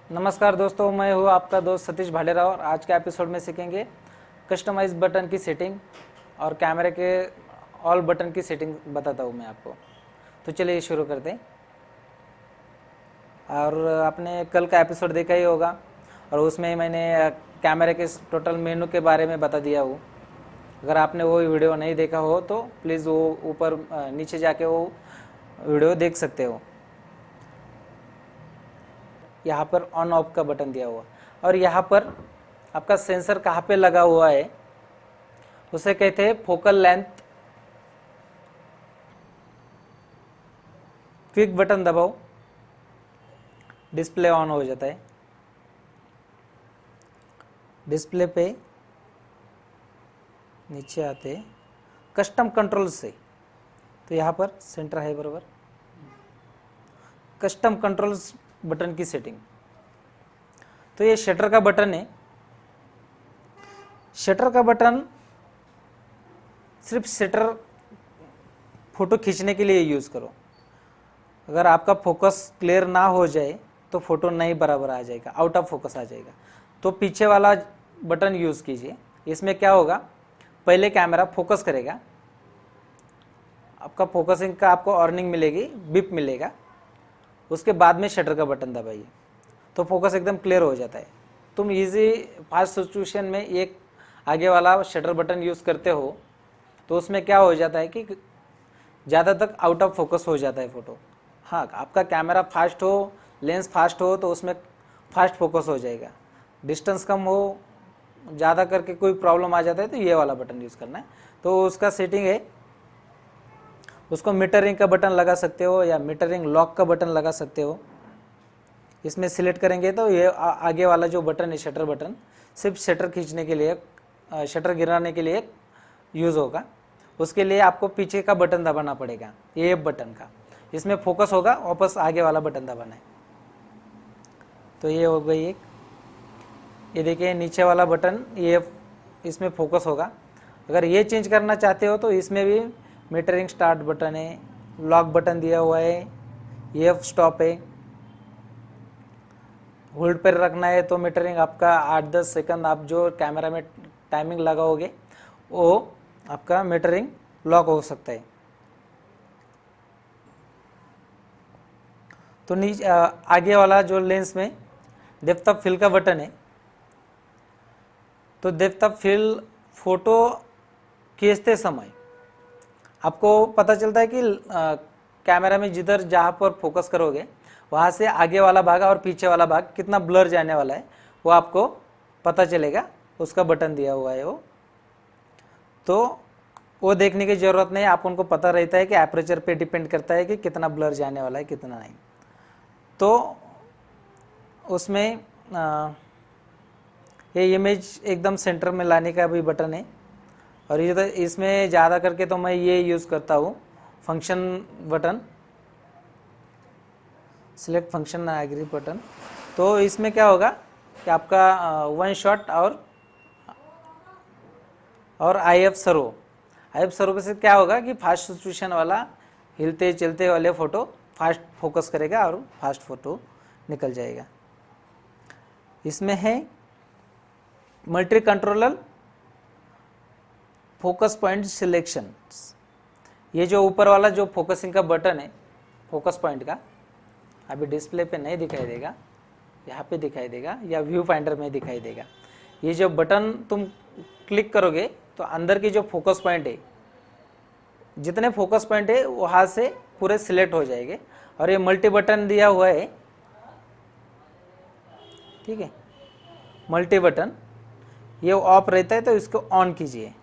नमस्कार दोस्तों, मैं हूँ आपका दोस्त सतीश भालेराव और आज के एपिसोड में सीखेंगे कस्टमाइज बटन की सेटिंग और कैमरे के ऑल बटन की सेटिंग बताता हूँ मैं आपको। तो चलिए शुरू करते हैं। और आपने कल का एपिसोड देखा ही होगा और उसमें मैंने कैमरे के टोटल मेनू के बारे में बता दिया हूँ। अगर आपने वो वीडियो नहीं देखा हो तो प्लीज़ वो ऊपर नीचे जाके वो वीडियो देख सकते हो। यहाँ पर ऑन ऑफ का बटन दिया हुआ और यहाँ पर आपका सेंसर कहाँ पे लगा हुआ है उसे कहते हैं फोकल लेंथ। क्विक बटन दबाओ, डिस्प्ले ऑन हो जाता है। डिस्प्ले पे नीचे आते कस्टम कंट्रोल से, तो यहाँ पर सेंटर है बराबर। कस्टम कंट्रोल्स बटन की सेटिंग, तो ये शटर का बटन है। शटर का बटन सिर्फ शटर फोटो खींचने के लिए यूज़ करो। अगर आपका फोकस क्लियर ना हो जाए तो फोटो नहीं बराबर आ जाएगा, आउट ऑफ फोकस आ जाएगा। तो पीछे वाला बटन यूज़ कीजिए। इसमें क्या होगा, पहले कैमरा फोकस करेगा, आपका फोकसिंग का आपको अर्निंग मिलेगी, बिप मिलेगा। उसके बाद में शटर का बटन दबाइए तो फोकस एकदम क्लियर हो जाता है। तुम इजी फास्ट सिचुएशन में एक आगे वाला शटर बटन यूज़ करते हो तो उसमें क्या हो जाता है कि ज़्यादा तक आउट ऑफ फोकस हो जाता है फ़ोटो। हाँ, आपका कैमरा फास्ट हो, लेंस फास्ट हो तो उसमें फास्ट फोकस हो जाएगा। डिस्टेंस कम हो, ज़्यादा करके कोई प्रॉब्लम आ जाता है तो ये वाला बटन यूज़ करना है। तो उसका सेटिंग है, उसको मीटरिंग का बटन लगा सकते हो या मीटरिंग लॉक का बटन लगा सकते हो। इसमें सिलेक्ट करेंगे तो ये आगे वाला जो बटन है शटर बटन, सिर्फ शटर खींचने के लिए, शटर गिराने के लिए यूज़ होगा। उसके लिए आपको पीछे का बटन दबाना पड़ेगा, ये बटन का। इसमें फोकस होगा, वापस आगे वाला बटन दबाना है। तो ये हो गई एक। ये देखिए नीचे वाला बटन, ये इसमें फोकस होगा। अगर ये चेंज करना चाहते हो तो इसमें भी मीटरिंग स्टार्ट बटन है, लॉक बटन दिया हुआ है, ये स्टॉप है। होल्ड पर रखना है तो मीटरिंग आपका 8-10 सेकंड आप जो कैमरा में टाइमिंग लगाओगे वो आपका मीटरिंग लॉक हो सकता है। तो नीचे आगे वाला जो लेंस में डेप्थ ऑफ फील्ड का बटन है, तो डेप्थ ऑफ फील्ड फोटो खींचते समय आपको पता चलता है कि कैमरा में जिधर जहाँ पर फोकस करोगे वहाँ से आगे वाला भाग और पीछे वाला भाग कितना ब्लर जाने वाला है वो आपको पता चलेगा। उसका बटन दिया हुआ है वो, तो वो देखने की ज़रूरत नहीं, आप उनको पता रहता है कि एपरेचर पे डिपेंड करता है कि कितना ब्लर जाने वाला है कितना नहीं। तो उसमें ये इमेज एकदम सेंटर में लाने का भी बटन है। और ये तो इसमें ज़्यादा करके तो मैं ये यूज़ करता हूँ, function button, select function agree button. तो इसमें क्या होगा कि आपका वन शॉट और IF सर्वो, IF सर्वो से क्या होगा कि फास्ट सिचुएशन वाला हिलते चलते वाले फ़ोटो फास्ट फोकस करेगा और फास्ट फ़ोटो निकल जाएगा। इसमें है multi controller focus point selection. ये जो ऊपर वाला जो फोकसिंग का बटन है फोकस पॉइंट का, अभी डिस्प्ले पे नहीं दिखाई देगा, यहाँ पे दिखाई देगा या व्यू फाइंडर में दिखाई देगा। ये जो बटन तुम क्लिक करोगे तो अंदर की जो फोकस पॉइंट है, जितने फोकस पॉइंट है वहाँ से पूरे सिलेक्ट हो जाएंगे। और ये मल्टी बटन दिया हुआ है, ठीक है, मल्टी बटन, ये ऑफ रहता है तो इसको ऑन कीजिए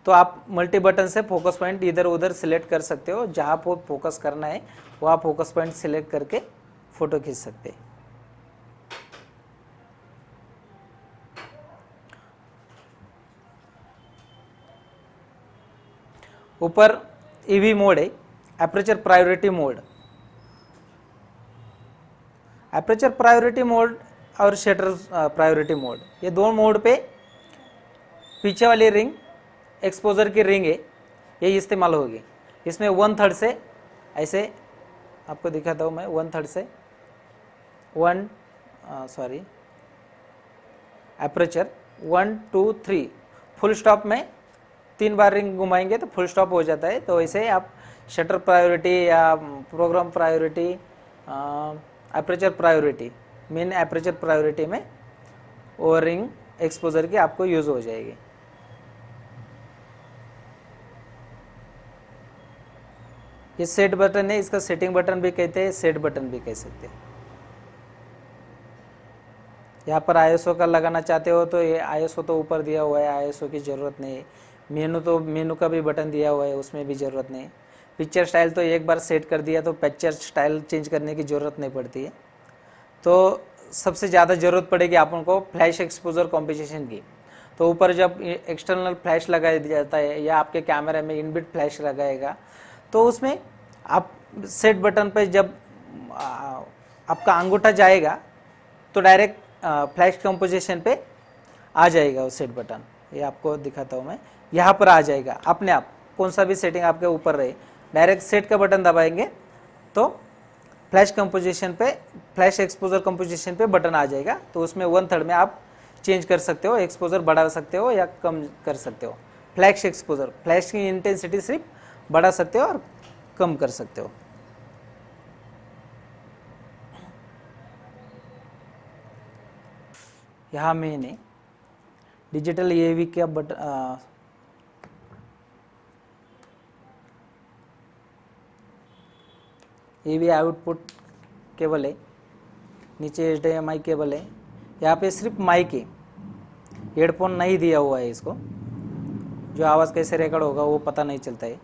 तो आप मल्टी बटन से फोकस पॉइंट इधर उधर सिलेक्ट कर सकते हो। जहाँ पर फोकस करना है वहाँ फोकस पॉइंट सिलेक्ट करके फ़ोटो खींच सकते हैं। ऊपर EV मोड है, aperture priority mode. Aperture priority mode और शटर प्रायोरिटी मोड, ये दो मोड पे पीछे वाली रिंग, एक्सपोजर की रिंग है, ये इस्तेमाल होगी। इसमें 1/3 से ऐसे आपको दिखाता हूँ मैं, 1/3 से 1 सॉरी एपरेचर 1 2 3 फुल स्टॉप में 3 बार रिंग घुमाएंगे तो फुल स्टॉप हो जाता है। तो ऐसे ही आप शटर प्रायोरिटी या program priority, aperture priority, main aperture priority में वो रिंग एक्सपोजर की आपको यूज़ हो जाएगी। ये सेट बटन है, इसका सेटिंग बटन भी कहते हैं, सेट बटन भी कह सकते हैं। यहाँ पर आईएसओ का लगाना चाहते हो तो ये आईएसओ तो ऊपर दिया हुआ है, आईएसओ की ज़रूरत नहीं है। मेनू तो मेनू का भी बटन दिया हुआ है, उसमें भी ज़रूरत नहीं है। पिक्चर स्टाइल तो एक बार सेट कर दिया तो पिक्चर स्टाइल चेंज करने की ज़रूरत नहीं पड़ती है। तो सबसे ज़्यादा ज़रूरत पड़ेगी अपन को फ्लैश एक्सपोजर कॉम्पोजिशन की। तो ऊपर जब एक्सटर्नल फ्लैश लगाया जाता है या आपके कैमरे में इनबिल्ट फ्लैश लगाएगा तो उसमें आप सेट बटन पर जब आपका अंगूठा जाएगा तो डायरेक्ट फ्लैश कंपोजिशन पे आ जाएगा वो सेट बटन। ये आपको दिखाता हूँ मैं, यहाँ पर आ जाएगा अपने आप। कौन सा भी सेटिंग आपके ऊपर रहे, डायरेक्ट सेट का बटन दबाएंगे तो फ्लैश कंपोजिशन पे, फ्लैश एक्सपोजर कंपोजिशन पे बटन आ जाएगा। तो उसमें 1/3 में आप चेंज कर सकते हो, एक्सपोजर बढ़ा सकते हो या कम कर सकते हो। फ्लैश एक्सपोजर, फ्लैश की इंटेंसिटी सिर्फ बढ़ा सकते हो और कम कर सकते हो। यहाँ मैंने डिजिटल एवी का बटन, एवी आउटपुट केबल है, नीचे HDMI केबल है। यहाँ पे सिर्फ माइक है, हेडफोन नहीं दिया हुआ है इसको। जो आवाज़ कैसे रिकॉर्ड होगा वो पता नहीं चलता है।